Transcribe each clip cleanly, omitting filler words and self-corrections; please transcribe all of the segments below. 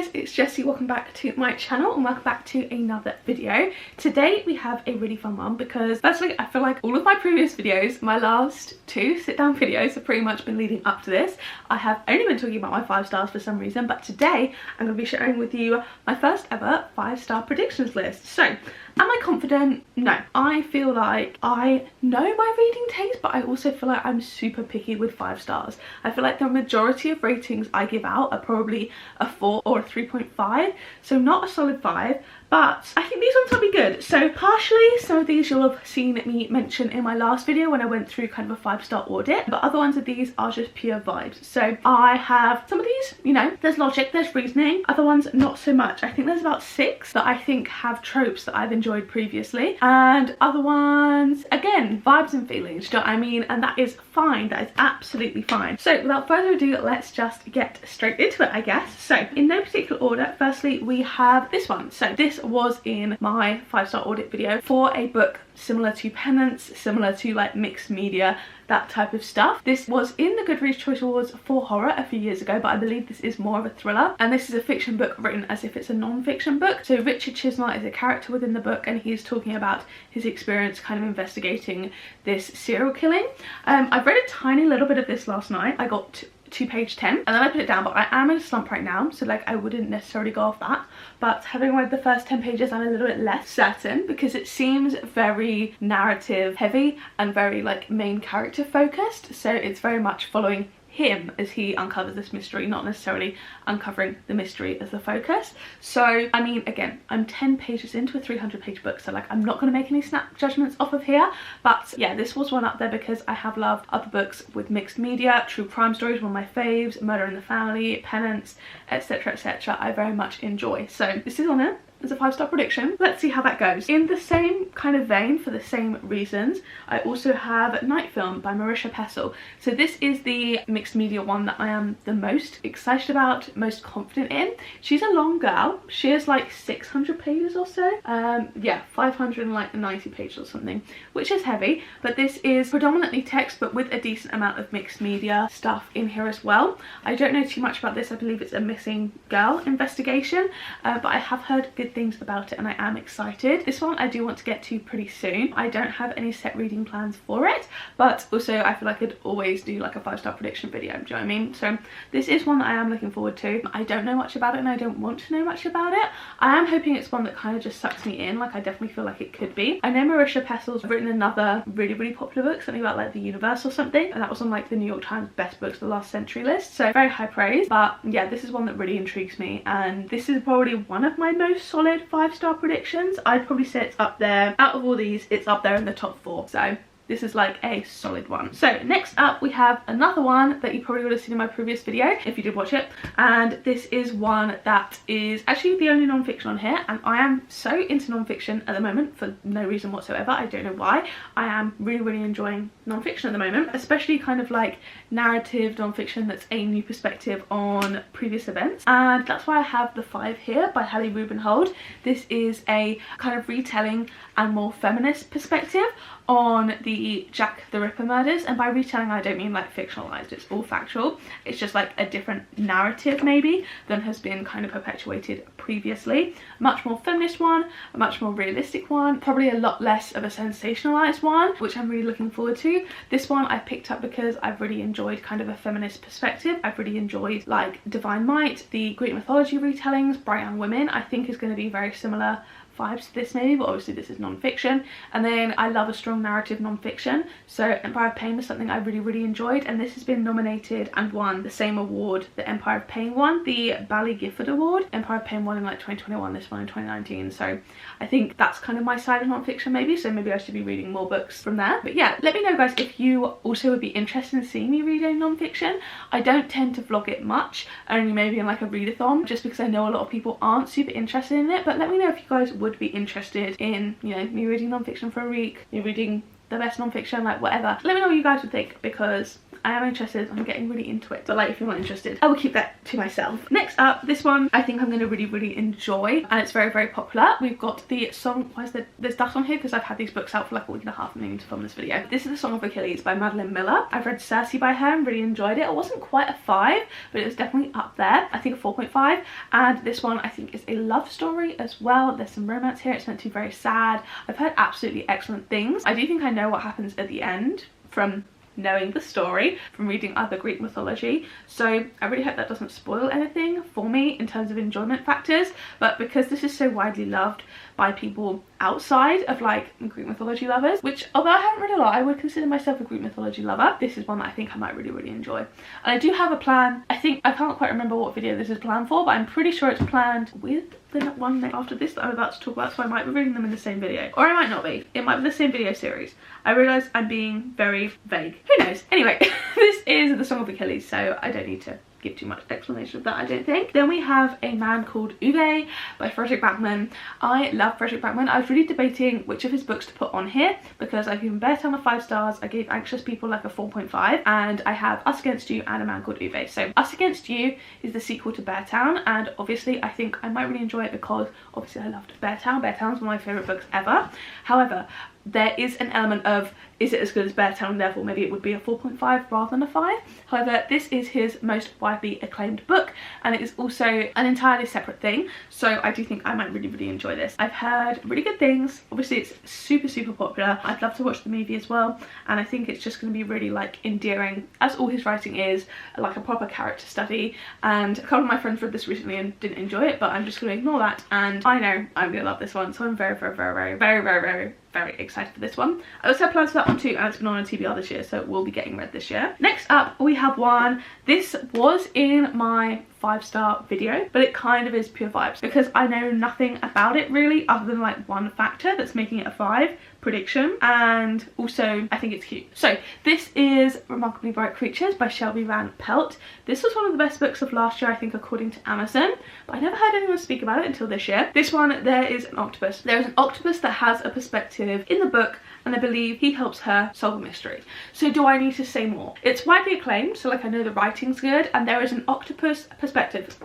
guys, it's Jessie. Welcome back to my channel and welcome back to another video. Today we have a really fun one because firstly I feel like all of my previous videos, my last two sit down videos, have pretty much been leading up to this. I have only been talking about my 5 stars for some reason, but today I'm going to be sharing with you my first ever 5-star predictions list. So am I confident? No. I feel like I know my reading taste, but I also feel like I'm super picky with 5 stars. I feel like the majority of ratings I give out are probably a 4 or a 3.5, so not a solid 5, but I think these ones will be good. So partially some of these you'll have seen me mention in my last video when I went through kind of a 5-star audit, but other ones of these are just pure vibes. So I have some of these, you know, there's logic, there's reasoning, other ones not so much. I think there's about 6 that I think have tropes that I've enjoyed previously, and other ones again vibes and feelings, do you know what I mean? And that is fine, that is absolutely fine. So without further ado, let's just get straight into it, I guess. So in no particular order, firstly we have this one. So this was in my 5-star audit video for a book similar to Penance, similar to like mixed media, that type of stuff. This was in the Goodreads Choice Awards for horror a few years ago, but I believe this is more of a thriller, and this is a fiction book written as if it's a non-fiction book. So Richard Chisnall is a character within the book and he's talking about his experience kind of investigating this serial killing. I've read a tiny little bit of this last night. I got to page 10 and then I put it down, but I am in a slump right now, so like I wouldn't necessarily go off that. But having read the first 10 pages, I'm a little bit less certain because it seems very narrative heavy and very like main character focused, so it's very much following him as he uncovers this mystery, not necessarily uncovering the mystery as the focus. So I mean, again, I'm 10 pages into a 300-page book, so like I'm not going to make any snap judgments off of here, but yeah, this was one up there because I have loved other books with mixed media. True crime stories, one of my faves, Murder in the Family, Penance, etc, etc, I very much enjoy. So this is on it. It's a 5-star prediction. Let's see how that goes. In the same kind of vein, for the same reasons, I also have Night Film by Marisha Pessl. So this is the mixed media one that I am the most excited about, most confident in. She's a long girl. She has like 600 pages or so. Yeah, 590 pages or something, which is heavy, but this is predominantly text but with a decent amount of mixed media stuff in here as well. I don't know too much about this. I believe it's a missing girl investigation, but I have heard good things about it and I am excited. This one I do want to get to pretty soon. I don't have any set reading plans for it, but also I feel like I'd always do like a 5-star prediction video, do you know what I mean? So this is one that I am looking forward to. I don't know much about it and I don't want to know much about it. I am hoping it's one that kind of just sucks me in, like I definitely feel like it could be. I know Marisha Pessl's written another really popular book, something about like the universe or something, and that was on like the New York Times best books of the last century list, so very high praise. But yeah, this is one that really intrigues me, and this is probably one of my most solid 5-star predictions. I'd probably say it's up there. Out of all these, it's up there in the top 4. So this is like a solid one. So next up we have another one that you probably would have seen in my previous video if you did watch it, and this is one that is actually the only non-fiction on here, and I am so into non-fiction at the moment for no reason whatsoever. I don't know why. I am really enjoying non-fiction at the moment, especially kind of like narrative non-fiction that's a new perspective on previous events, and that's why I have The Five here by Hallie Rubenhold. This is a kind of retelling and more feminist perspective on the Jack the Ripper murders, and by retelling I don't mean like fictionalized, it's all factual. It's just like a different narrative maybe than has been kind of perpetuated previously. A much more feminist one, a much more realistic one, probably a lot less of a sensationalized one, which I'm really looking forward to. This one I picked up because I've really enjoyed kind of a feminist perspective. I've really enjoyed like Divine Might, the Greek mythology retellings, Bright Young Women. I think is going to be very similar vibes to this maybe, but obviously this is non-fiction. And then I love a strong narrative non-fiction, so Empire of Pain was something I really enjoyed, and this has been nominated and won the same award that Empire of Pain won, the Bally Gifford Award. Empire of Pain won in like 2021, this one in 2019, so I think that's kind of my side of non-fiction maybe, so maybe I should be reading more books from there. But yeah, let me know guys if you also would be interested in seeing me reading non-fiction. I don't tend to vlog it much, only maybe in like a readathon, just because I know a lot of people aren't super interested in it, but let me know if you guys would be interested in, you know, me reading non-fiction for a week, me reading the best non-fiction, like whatever. Let me know what you guys would think, because I am interested. I'm getting really into it, but like if you're not interested, I will keep that to myself. Next up, this one I think I'm going to really enjoy, and it's very popular. We've got the song, why is there's dust on here because I've had these books out for like a week and a half and I need to film this video. This is The Song of Achilles by Madeline Miller. I've read Circe by her and really enjoyed it. It wasn't quite a 5, but it was definitely up there. I think a 4.5. And this one I think is a love story as well. There's some romance here. It's meant to be very sad. I've heard absolutely excellent things. I do think I know what happens at the end from knowing the story from reading other Greek mythology, so I really hope that doesn't spoil anything for me in terms of enjoyment factors. But because this is so widely loved by people outside of like Greek mythology lovers, which although I haven't read a lot, I would consider myself a Greek mythology lover, this is one that I think I might really enjoy. And I do have a plan. I can't quite remember what video this is planned for, but I'm pretty sure it's planned with the one after this that I'm about to talk about, so I might be reading them in the same video, or I might not be. It might be the same video series. I realise I'm being very vague. Who knows? Anyway, this is The Song of Achilles, so I don't need to give too much explanation of that, I don't think. Then we have A Man Called Uwe by Frederick Backman. I love Frederick Backman. I was really debating which of his books to put on here because I've given Bear Town a 5 stars, I gave Anxious People like a 4.5, and I have Us Against You and A Man Called Uwe. So Us Against You is the sequel to Bear Town, and obviously I think I might really enjoy it because obviously I loved Bear Town. Bear Town's one of my favourite books ever. However, there is an element of, is it as good as Bear Town, therefore maybe it would be a 4.5 rather than a 5. However, this is his most widely acclaimed book, and it is also an entirely separate thing, so I do think I might really enjoy this. I've heard really good things. Obviously it's super popular. I'd love to watch the movie as well, and I think it's just going to be really like endearing, as all his writing is, like a proper character study. And a couple of my friends read this recently and didn't enjoy it, but I'm just going to ignore that, and I know I'm going to love this one, so I'm very excited for this one. I also have plans for that one too, and it's been on a TBR this year, so it will be getting read this year. Next up we have one. This was in my 5-star video, but it kind of is pure vibes because I know nothing about it really other than like one factor that's making it a 5, prediction, and also I think it's cute. So this is Remarkably Bright Creatures by Shelby Van Pelt. This was one of the best books of last year, I think, according to Amazon, but I never heard anyone speak about it until this year. This one, there is an octopus. There is an octopus that has a perspective in the book, and I believe he helps her solve a mystery. So do I need to say more? It's widely acclaimed, so like I know the writing's good, and there is an octopus perspective.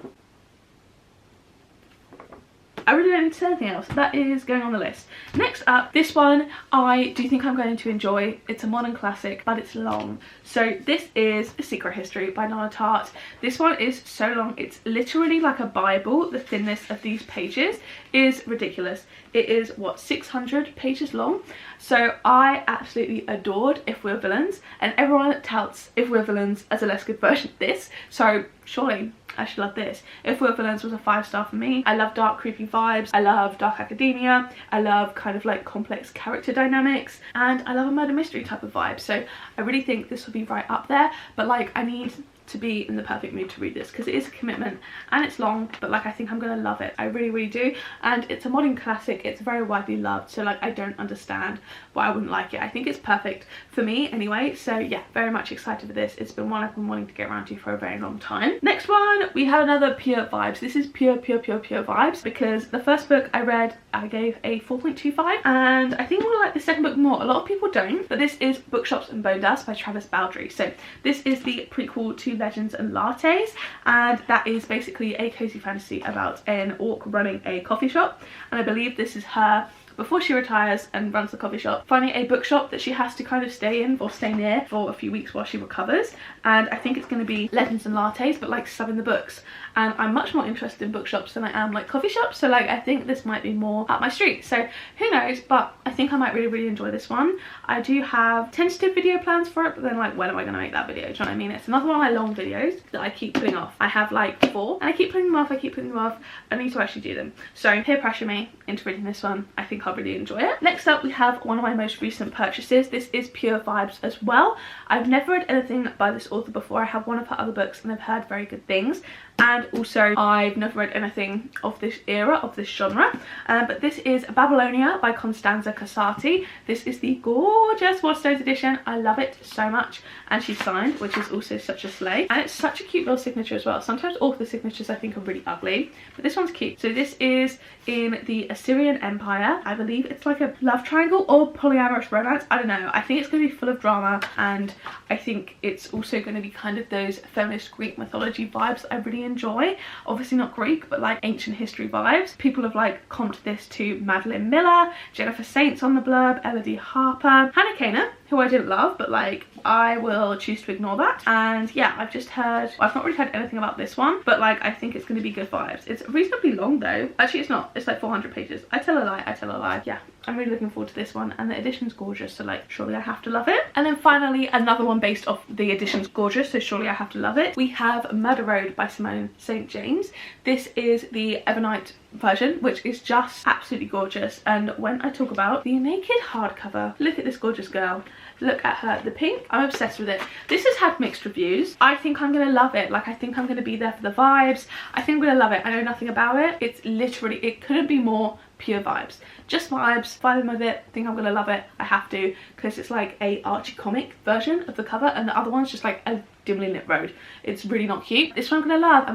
I really don't need to say anything else. That is going on the list. Next up, this one I do think I'm going to enjoy. It's a modern classic, but it's long. So this is A Secret History by Nana Tart. This one is so long. It's literally like a Bible. The thinness of these pages is ridiculous. It is, what, 600 pages long? So I absolutely adored If We're Villains, and everyone touts If We're Villains as a less good version of this. So surely I should love this. If We're Villains was a 5-star for me. I love dark, creepy vibes. I love dark academia. I love kind of like complex character dynamics. And I love a murder mystery type of vibe. So I really think this will be right up there. But like, I need to be in the perfect mood to read this because it is a commitment and it's long, but like I think I'm gonna love it. I really do. And it's a modern classic. It's very widely loved, so like I don't understand why I wouldn't like it. I think it's perfect for me anyway. So yeah, very much excited for this. It's been one I've been wanting to get around to for a very long time. Next one, we have another pure vibes. This is pure vibes because the first book I read I gave a 4.25, and I think I'm gonna like the second book more. A lot of people don't, but this is Bookshops and Bone Dust by Travis Baldry. So this is the prequel to Legends and Lattes, and that is basically a cozy fantasy about an orc running a coffee shop, and I believe this is her before she retires and runs the coffee shop, finding a bookshop that she has to kind of stay in or stay near for a few weeks while she recovers. And I think it's going to be Legends and Lattes, but like selling the books. And I'm much more interested in bookshops than I am like coffee shops, so like I think this might be more up my street. So who knows, but I think I might really enjoy this one. I do have tentative video plans for it, but then like when am I going to make that video? Do you know what I mean? It's another one of my long videos that I keep putting off. I have like 4 and I keep putting them off. I need to actually do them. So peer pressure me into reading this one. I think I'll really enjoy it. Next up we have one of my most recent purchases. This is pure vibes as well. I've never read anything by this author before. I have one of her other books and I've heard very good things, and also I've never read anything of this era, of this genre, but this is Babylonia by Constanza Casati. This is the gorgeous Waterstones edition. I love it so much, and she's signed, which is also such a slay, and it's such a cute little signature as well. Sometimes author signatures I think are really ugly, but this one's cute. So this is in the Assyrian Empire. I believe it's like a love triangle or polyamorous romance, I don't know. I think it's going to be full of drama, and I think it's also going to be kind of those feminist Greek mythology vibes that I really enjoy. Obviously not Greek, but like ancient history vibes. People have like comped this to Madeline Miller, Jennifer Saints on the blurb, Elodie Harper, Hannah Kana, who I didn't love, but like I will choose to ignore that. And yeah, I've just heard, well, I've not really heard anything about this one, but like I think it's going to be good vibes. It's reasonably long though. Actually it's not, it's like 400 pages. I tell a lie. Yeah, I'm really looking forward to this one, and the edition's gorgeous, so like surely I have to love it. And then finally another one based off the edition's gorgeous, so surely I have to love it. We have Murder Road by Simone St. James. This is the Evernight version, which is just absolutely gorgeous. And when I talk about the naked hardcover, look at this gorgeous girl. Look at her, the pink, I'm obsessed with it. This has had mixed reviews. I think I'm gonna love it. Like I think I'm gonna be there for the vibes. I think I'm gonna love it. I know nothing about it. It's literally, it couldn't be more pure vibes, just vibes. Vibing with it, think I'm gonna love it. I have to, because it's like a Archie comic version of the cover, and the other one's just like a dimly lit road. It's really not cute. This one I'm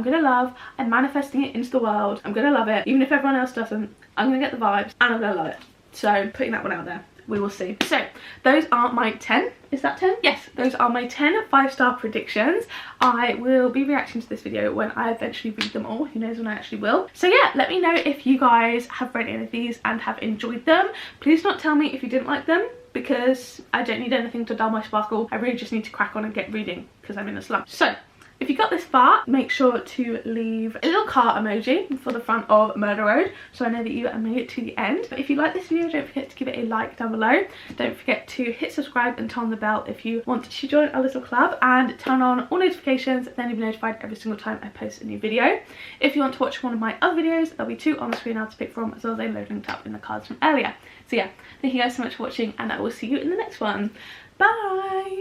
gonna love. I'm manifesting it into the world. I'm gonna love it, even if everyone else doesn't. I'm gonna get the vibes and I'm gonna love it. So putting that one out there, we will see. So those are my 10, is that 10? Yes, those are my 10 5-star predictions. I will be reacting to this video when I eventually read them all. Who knows when I actually will. So yeah, let me know if you guys have read any of these and have enjoyed them. Please don't tell me if you didn't like them, because I don't need anything to dull my sparkle. I really just need to crack on and get reading because I'm in a slump. So if you got this far, make sure to leave a little car emoji for the front of Murder Road, so I know that you made it to the end. But if you like this video, don't forget to give it a like down below. Don't forget to hit subscribe and turn on the bell if you want to join our little club, and turn on all notifications, then you'll be notified every single time I post a new video. If you want to watch one of my other videos, there'll be 2 on the screen now to pick from, as well as a load linked up in the cards from earlier. So yeah, thank you guys so much for watching, and I will see you in the next one. Bye!